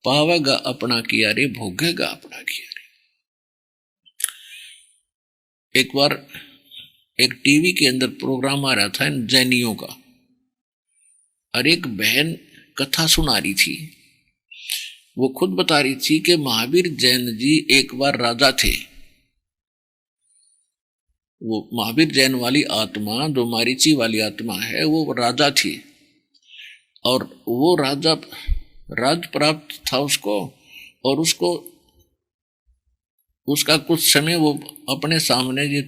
पावेगा अपना किया रे, भोगेगा अपना किया रे। एक बार एक टीवी के अंदर प्रोग्राम आ रहा था जैनियों का, और एक बहन कथा सुना रही थी। वो खुद बता रही थी कि महावीर जैन जी एक बार राजा थे। वो महावीर जैन वाली आत्मा, जो मारीची वाली आत्मा है, वो राजा थी, और वो राजा राज प्राप्त था उसको, और उसको उसका कुछ समय वो अपने सामने ये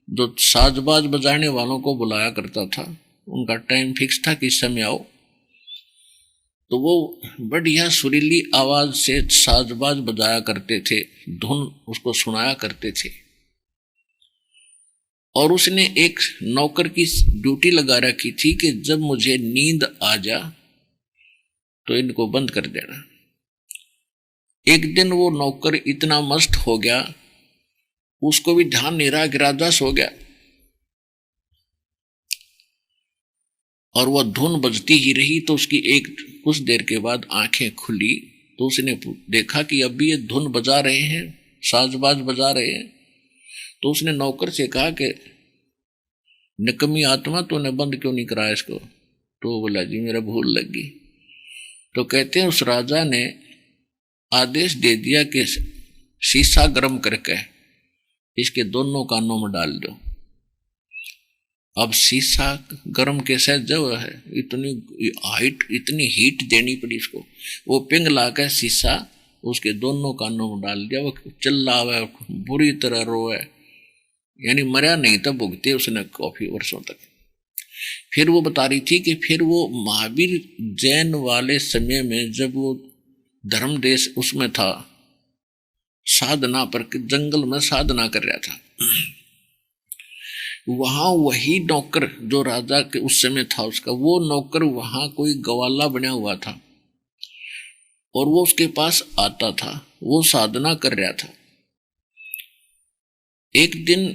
जो साजबाज बजाने वालों को बुलाया करता था, उनका टाइम फिक्स था कि समय आओ, तो वो बढ़िया सुरीली आवाज से साजबाज बजाया करते थे, धुन उसको सुनाया करते थे। और उसने एक नौकर की ड्यूटी लगा रखी थी कि जब मुझे नींद आ जा तो इनको बंद कर देना। एक दिन वो नौकर इतना मस्त हो गया, उसको भी ध्यान नहीं रहा कि राजा सो गया, और वह धुन बजती ही रही। तो उसकी एक कुछ देर के बाद आंखें खुली, तो उसने देखा कि अभी ये धुन बजा रहे हैं, साजबाज बजा रहे हैं। तो उसने नौकर से कहा कि निकम्मी आत्मा, तूने बंद क्यों नहीं कराया इसको? तो बोला जी मेरा भूल लग गई। तो कहते हैं उस राजा ने आदेश दे दिया कि शीशा गर्म करके इसके दोनों कानों में डाल दो। अब शीशा गर्म कैसे जो है, इतनी हीट देनी पड़ी इसको। वो पिंग ला कर शीशा उसके दोनों कानों में डाल दिया। वो चिल्ला हुआ, बुरी तरह रोए, यानी मरा नहीं था, भुगते उसने काफी वर्षों तक। फिर वो बता रही थी कि फिर वो महावीर जैन वाले समय में जब वो धर्म देश उसमें था, साधना पर जंगल में साधना कर रहा था, वहां वही नौकर जो राजा के उस समय था उसका, वो नौकर वहां कोई गवाला बना हुआ था, और वो उसके पास आता था, वो साधना कर रहा था। एक दिन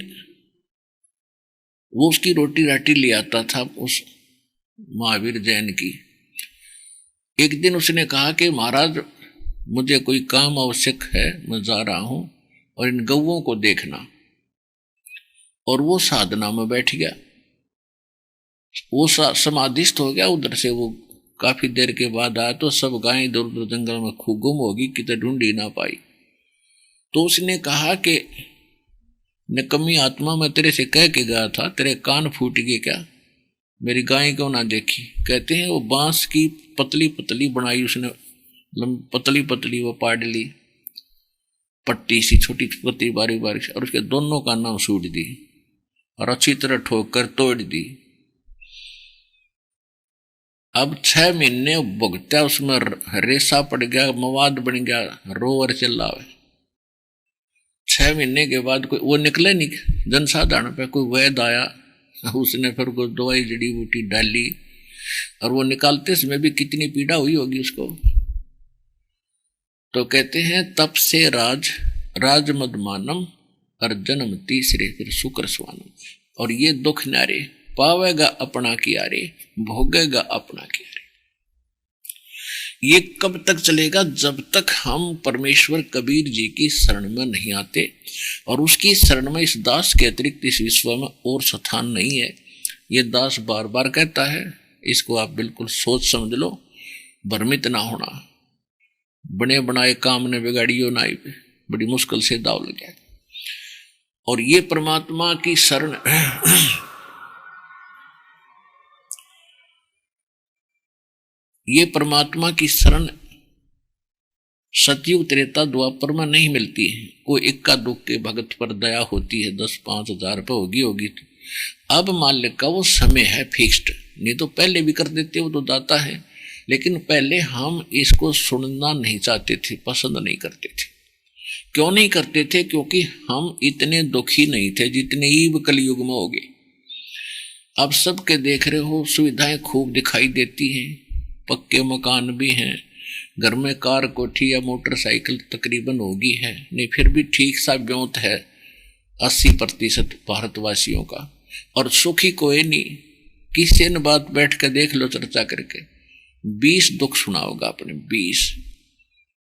वो उसकी रोटी राटी ले आता था उस महावीर जैन की। एक दिन उसने कहा कि महाराज मुझे कोई काम आवश्यक है, मैं जा रहा हूं, और इन गौओं को देखना। और वो साधना में बैठ गया, वो समाधिस्थ हो गया। उधर से वो काफी देर के बाद आया तो सब गायें इधर उधर जंगल में खूब गुम होगी, कितने ढूंढी ना पाई। तो उसने कहा कि निकम्मी आत्मा, मैं तेरे से कह के गया था, तेरे कान फूट गए क्या? मेरी गाय क्यों ना देखी? कहते हैं वो बांस की पतली पतली बनाई उसने, पतली पतली वो पाड़ ली, पट्टी सी छोटी पतली बारीक बारीक, और उसके दोनों कानों में सूट दी और अच्छी तरह ठोक कर तोड़ दी। अब 6 महीने भुगता, उसमें रेसा पड़ गया, मवाद बन गया, रोवर चिल्लावे। 6 महीने के बाद कोई वो निकले नहीं जनसाधारण पे, कोई वैद्य आया, उसने फिर कोई दवाई जड़ी बूटी डाली, और वो निकालते समय भी कितनी पीड़ा हुई होगी उसको। तो कहते हैं तप से राज मदमानम, और जन्म तीसरे फिर शुक्र स्वानम। और ये दुख नारे, पावेगा अपना किया रे, भोगेगा अपना किया रे। ये कब तक चलेगा? जब तक हम परमेश्वर कबीर जी की शरण में नहीं आते, और उसकी शरण में इस दास के अतिरिक्त इस विश्व में और स्थान नहीं है। ये दास बार बार कहता है, इसको आप बिल्कुल सोच समझ लो, भ्रमित ना होना। बने बनाए काम ने बिगाड़ियो ना, बड़ी मुश्किल से दाव लग गया। और ये परमात्मा की शरण ये परमात्मा की शरण सतयुग त्रेता द्वापर में नहीं मिलती है। कोई इक्का दुक्के भगत पर दया होती है, 10-5 हजार पे होगी। अब मालिक का वो समय है फिक्स्ड, नहीं तो पहले भी कर देते, वो तो दाता है। लेकिन पहले हम इसको सुनना नहीं चाहते थे, पसंद नहीं करते थे। क्यों नहीं करते थे? क्योंकि हम इतने दुखी नहीं थे जितने ईब कलयुग में हो गए। अब सबके देख रहे हो, सुविधाएं खूब दिखाई देती हैं, पक्के मकान भी हैं, घर में कार कोठी या मोटरसाइकिल तकरीबन होगी है, नहीं फिर भी ठीक सा ब्योंत है 80% भारतवासियों का। और सुखी कोई नहीं, किसी ने बात बैठ कर देख लो चर्चा करके, 20 दुख सुना होगा अपने, 20।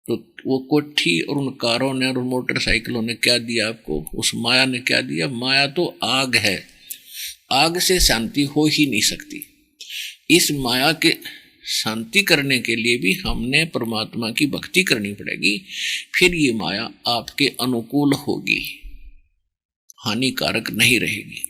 तो वो कोठी और उन कारों ने और उन मोटरसाइकिलों ने क्या दिया आपको, उस माया ने क्या दिया? माया तो आग है, आग से शांति हो ही नहीं सकती। इस माया के शांति करने के लिए भी हमने परमात्मा की भक्ति करनी पड़ेगी, फिर ये माया आपके अनुकूल होगी, हानिकारक नहीं रहेगी।